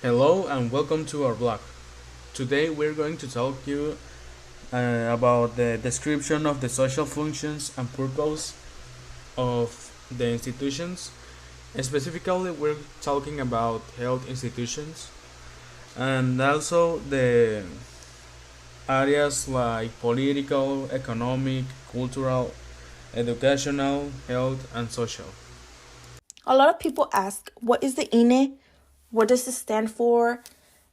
Hello and welcome to our blog. Today we're going to talk you about the description of the social functions and purpose of the institutions. Specifically, we're talking about health institutions and also the areas like political, economic, cultural, educational, health, and social. A lot of people ask, what is the INE? What does it stand for?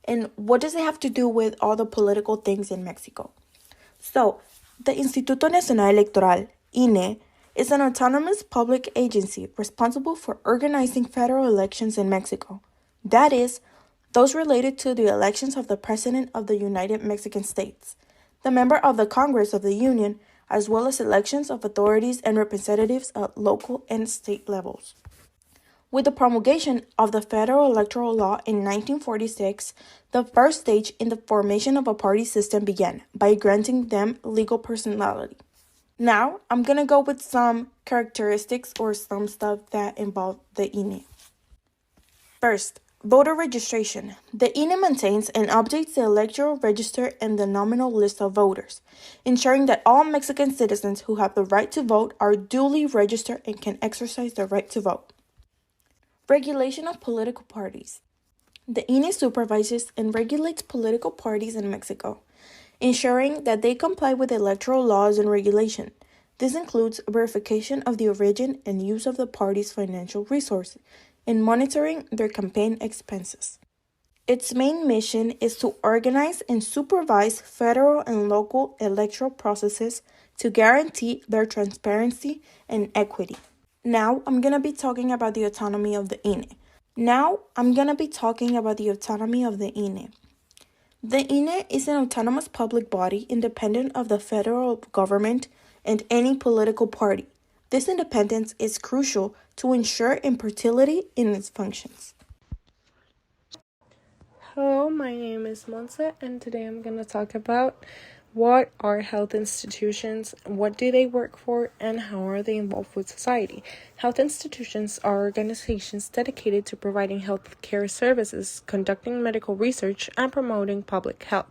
And what does it have to do with all the political things in Mexico? So, the Instituto Nacional Electoral, INE, is an autonomous public agency responsible for organizing federal elections in Mexico. That is, those related to the elections of the President of the United Mexican States, the member of the Congress of the Union, as well as elections of authorities and representatives at local and state levels. With the promulgation of the federal electoral law in 1946, the first stage in the formation of a party system began by granting them legal personality. Now, I'm gonna go with some characteristics or some stuff that involve the INE. First, voter registration. The INE maintains and updates the electoral register and the nominal list of voters, ensuring that all Mexican citizens who have the right to vote are duly registered and can exercise their right to vote. Regulation of political parties. The INE supervises and regulates political parties in Mexico, ensuring that they comply with electoral laws and regulation. This includes verification of the origin and use of the party's financial resources and monitoring their campaign expenses. Its main mission is to organize and supervise federal and local electoral processes to guarantee their transparency and equity. Now, I'm going to be talking about the autonomy of the INE. The INE is an autonomous public body independent of the federal government and any political party. This independence is crucial to ensure impartiality in its functions. Hello, my name is Monse, and today I'm going to talk about what are health institutions, what do they work for, and how are they involved with society. Health institutions are organizations dedicated to providing health care services, conducting medical research, and promoting public health.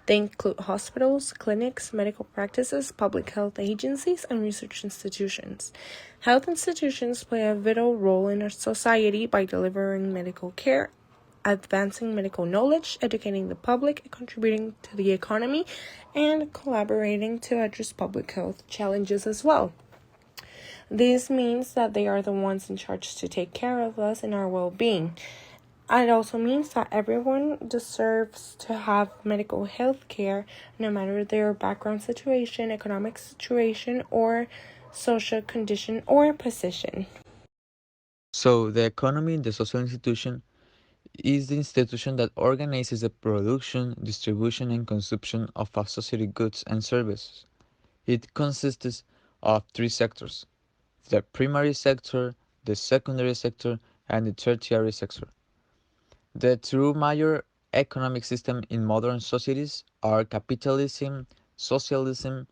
They include hospitals, clinics, medical practices, public health agencies, and research institutions. Health institutions play a vital role in our society by delivering medical care, advancing medical knowledge, educating the public, contributing to the economy, and collaborating to address public health challenges as well. This means that they are the ones in charge to take care of us and our well-being. It also means that everyone deserves to have medical health care, no matter their background situation, economic situation, or social condition or position. So, the economy in the social institution is the institution that organizes the production, distribution, and consumption of associated goods and services. It consists of three sectors: the primary sector, the secondary sector, and the tertiary sector. The two major economic systems in modern societies are capitalism, socialism,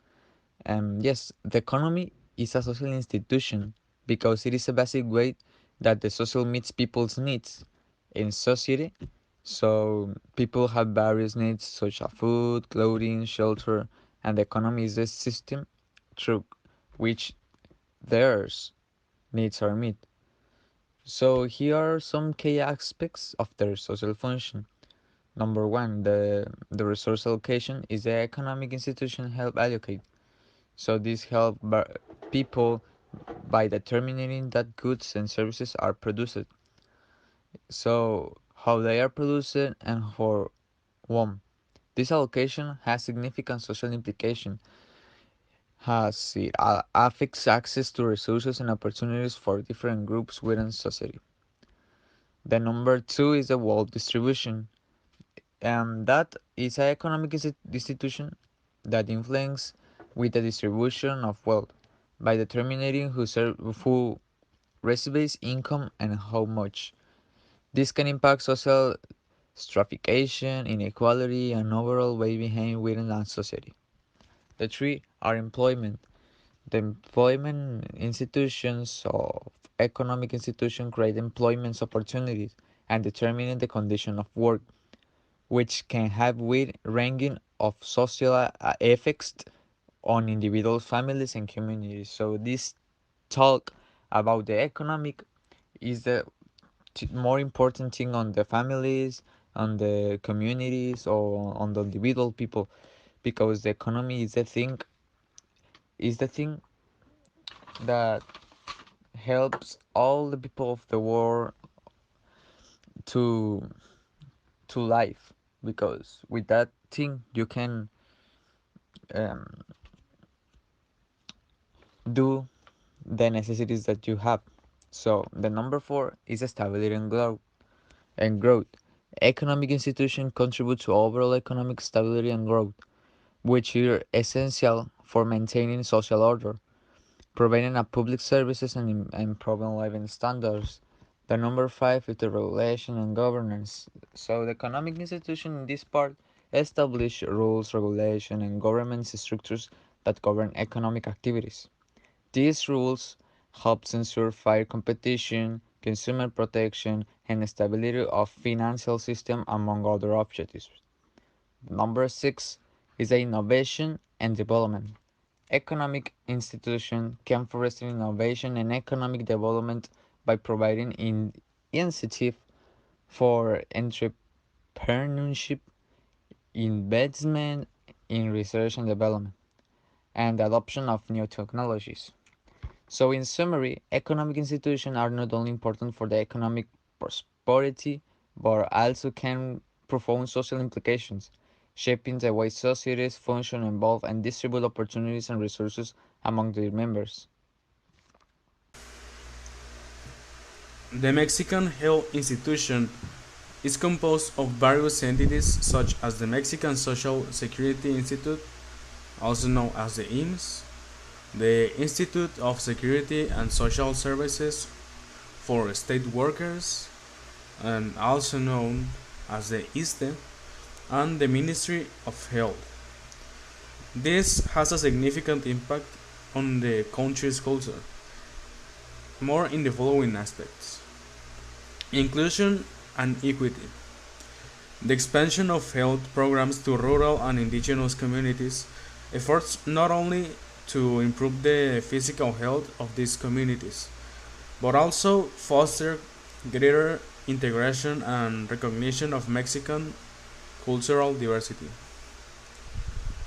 and yes, the economy is a social institution because it is a basic way that the social meets people's needs in society. So people have various needs such as food, clothing, shelter, and the economy is the system through which their needs are met. So here are some key aspects of their social function. Number one, the resource allocation is the economic institution help allocate. So this help people by determining that goods and services are produced. So how they are produced and for whom. This allocation has significant social implication, as it affects access to resources and opportunities for different groups within society. The number two is the wealth distribution, and that is an economic institution that influences with the distribution of wealth by determining who receives income and how much. This can impact social stratification, inequality, and overall well-being within a society. The three are employment. The employment institutions of economic institutions create employment opportunities and determining the condition of work, which can have wide-ranging of social effects on individuals, families, and communities. So this talk about the economic is the more important thing on the families, on the communities, or on the individual people, because the economy is the thing that helps all the people of the world to life, because with that thing you can um, do the necessities that you have. So the number four is stability and growth. Economic institutions contribute to overall economic stability and growth, which are essential for maintaining social order, providing a public services, and improving living standards. The number five is the regulation and governance. So the economic institution in this part establish rules, regulation, and government structures that govern economic activities. These rules help ensure fair competition, consumer protection, and stability of financial system, among other objectives. Number six is innovation and development. Economic institutions can foster innovation and economic development by providing incentive for entrepreneurship, investment in research and development, and adoption of new technologies. So, in summary, economic institutions are not only important for the economic prosperity, but also can profound social implications, shaping the way societies function, evolve, and distribute opportunities and resources among their members. The Mexican Health Institution is composed of various entities such as the Mexican Social Security Institute, also known as the IMSS, the Institute of Security and Social Services for State Workers, and also known as the ISTE, and the Ministry of Health. This has a significant impact on the country's culture, more in the following aspects: inclusion and equity. The expansion of health programs to rural and indigenous communities efforts not only to improve the physical health of these communities, but also foster greater integration and recognition of Mexican cultural diversity.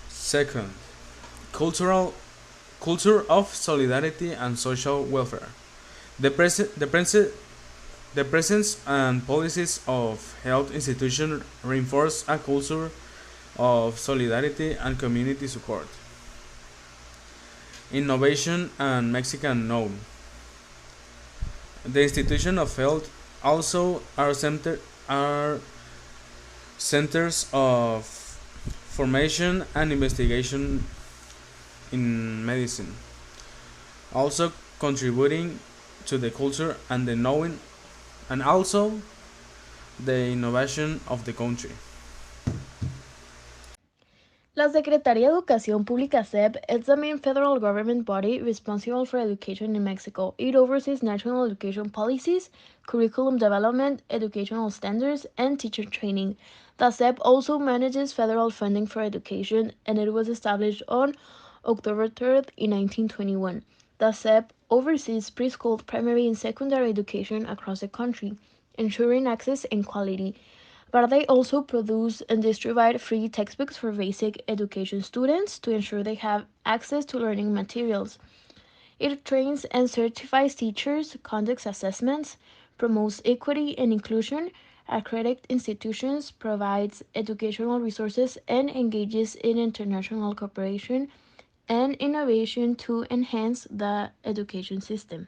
Second, cultural culture of solidarity and social welfare. The, pres- the, pres- the presence and policies of health institutions reinforce a culture of solidarity and community support. Innovation and Mexican known. The institution of health also are centers of formation and investigation in medicine, also contributing to the culture and the knowing and also the innovation of the country. La Secretaría de Educación Pública (SEP) is the main federal government body responsible for education in Mexico. It oversees national education policies, curriculum development, educational standards, and teacher training. The SEP also manages federal funding for education, and it was established on October 3rd in 1921. The SEP oversees preschool, primary, and secondary education across the country, ensuring access and quality. But they also produce and distribute free textbooks for basic education students to ensure they have access to learning materials. It trains and certifies teachers, conducts assessments, promotes equity and inclusion, accredits institutions, provides educational resources, and engages in international cooperation and innovation to enhance the education system.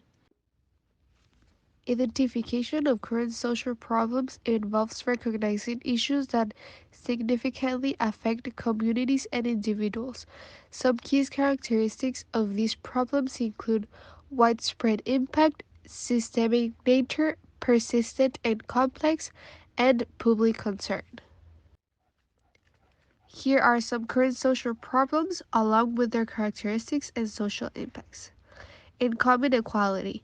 Identification of current social problems involves recognizing issues that significantly affect communities and individuals. Some key characteristics of these problems include widespread impact, systemic nature, persistent and complex, and public concern. Here are some current social problems along with their characteristics and social impacts. Income inequality.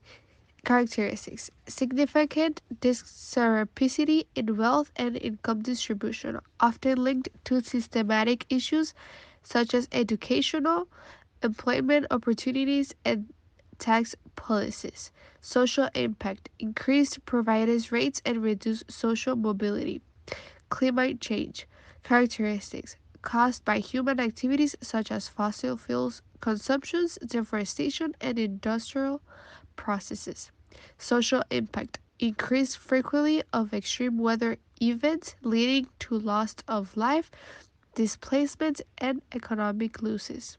Characteristics: significant discrepancy in wealth and income distribution, often linked to systematic issues such as educational, employment opportunities, and tax policies. Social impact: increased providers rates and reduced social mobility. Climate change characteristics caused by human activities such as fossil fuels consumptions, deforestation, and industrial processes. Social impact increased frequency of extreme weather events leading to loss of life, displacement, and economic losses.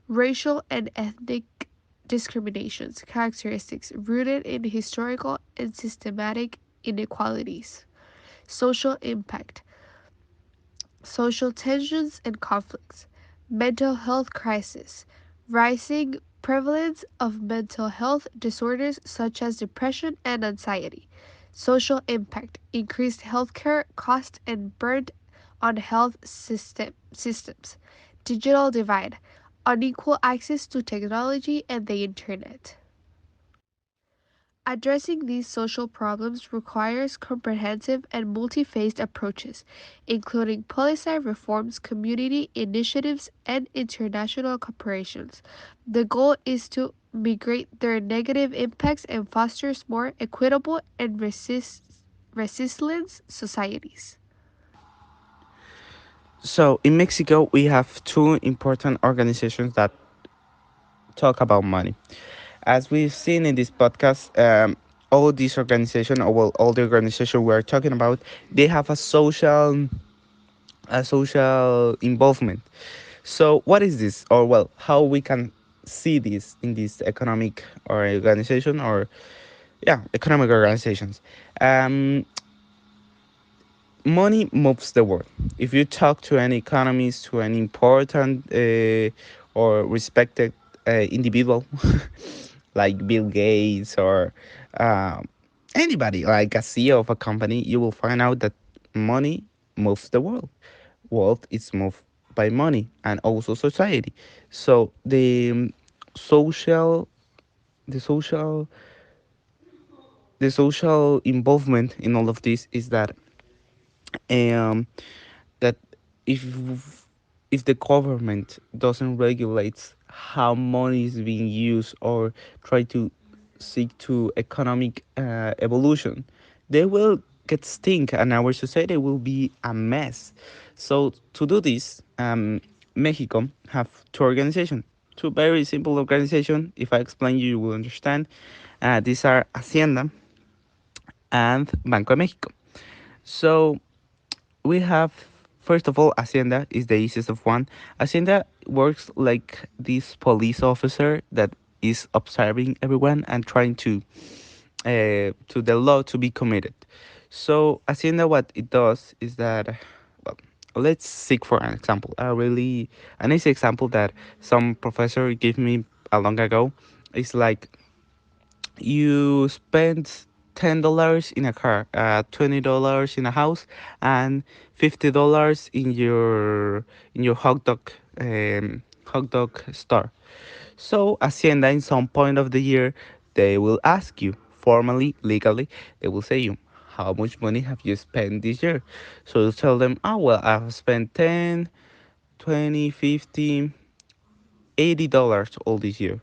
Racial and ethnic discriminations characteristics rooted in historical and systematic inequalities. Social impact: social tensions and conflicts, mental health crisis, rising prevalence of mental health disorders such as depression and anxiety, social impact, increased healthcare costs and burden on systems, digital divide, unequal access to technology and the internet. Addressing these social problems requires comprehensive and multi-phased approaches, including policy reforms, community initiatives, and international cooperations. The goal is to mitigate their negative impacts and fosters more equitable and resilient societies. So in Mexico, we have two important organizations that talk about money. As we've seen in this podcast, all these organization, or well, all the organization we're talking about, they have a social involvement. So what is this, or well, how we can see this in this economic or organization, or yeah, economic organizations? Um, Money moves the world. If you talk to any economist, to an important or respected individual like Bill Gates or uh, anybody like a CEO of a company, you will find out that money moves the world. Wealth is moved by money and also society. So social, the social, the social involvement in all of this is um, that if if the government doesn't regulate how money is being used or try to seek to economic evolution, they will get stink and our society will be a mess. So to do this, Mexico have two organizations, two very simple organizations. If I explain you, you will understand. These are Hacienda and Banco de Mexico. So we have, first of all, Hacienda is the easiest of one. Hacienda works like this police officer that is observing everyone and trying to the law to be committed. So Hacienda, what it does is that, well, let's seek for an example, an easy example that some professor gave me a long ago. Is like you spend $10 in a car, $20 in a house, and $50 in your hot dog store. So Hacienda, in some point of the year, they will ask you formally, legally, they will say you, how much money have you spent this year? So you tell them, oh well, I've spent 10, 20, 50, $80 all this year.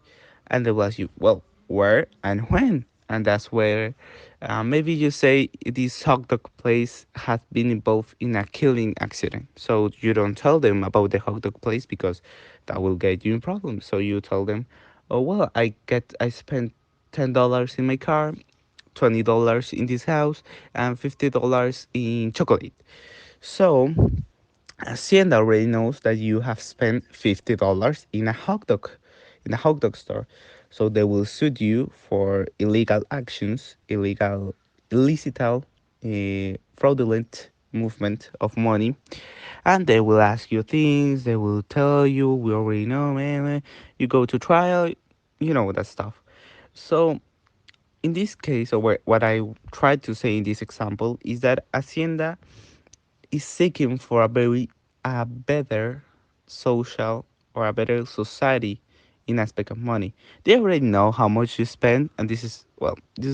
And they will ask you, well, where and when? And that's where maybe you say this hot dog place has been involved in a killing accident. So you don't tell them about the hot dog place because that will get you in problems. So you tell them, oh, well, I spent $10 in my car, $20 in this house, and $50 in chocolate. So Hacienda already knows that you have spent $50 in a hot dog store. So they will sue you for illegal actions, illicit, fraudulent movement of money. And they will ask you things, they will tell you, we already know, man, you go to trial, you know that stuff. So in this case, or what I tried to say in this example, is that Hacienda is seeking for a better social or a better society in aspect of money. They already know how much you spend, and this is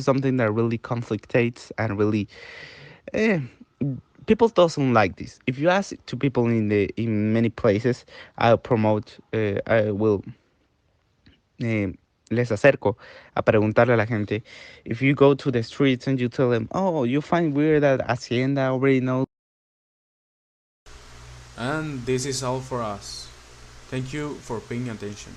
something that really conflictates and really eh, people doesn't like this. If you ask to people in many places, I will les acerco a preguntarle a la gente. If you go to the streets and you tell them, oh, you find weird that Hacienda already knows. And this is all for us. Thank you for paying attention.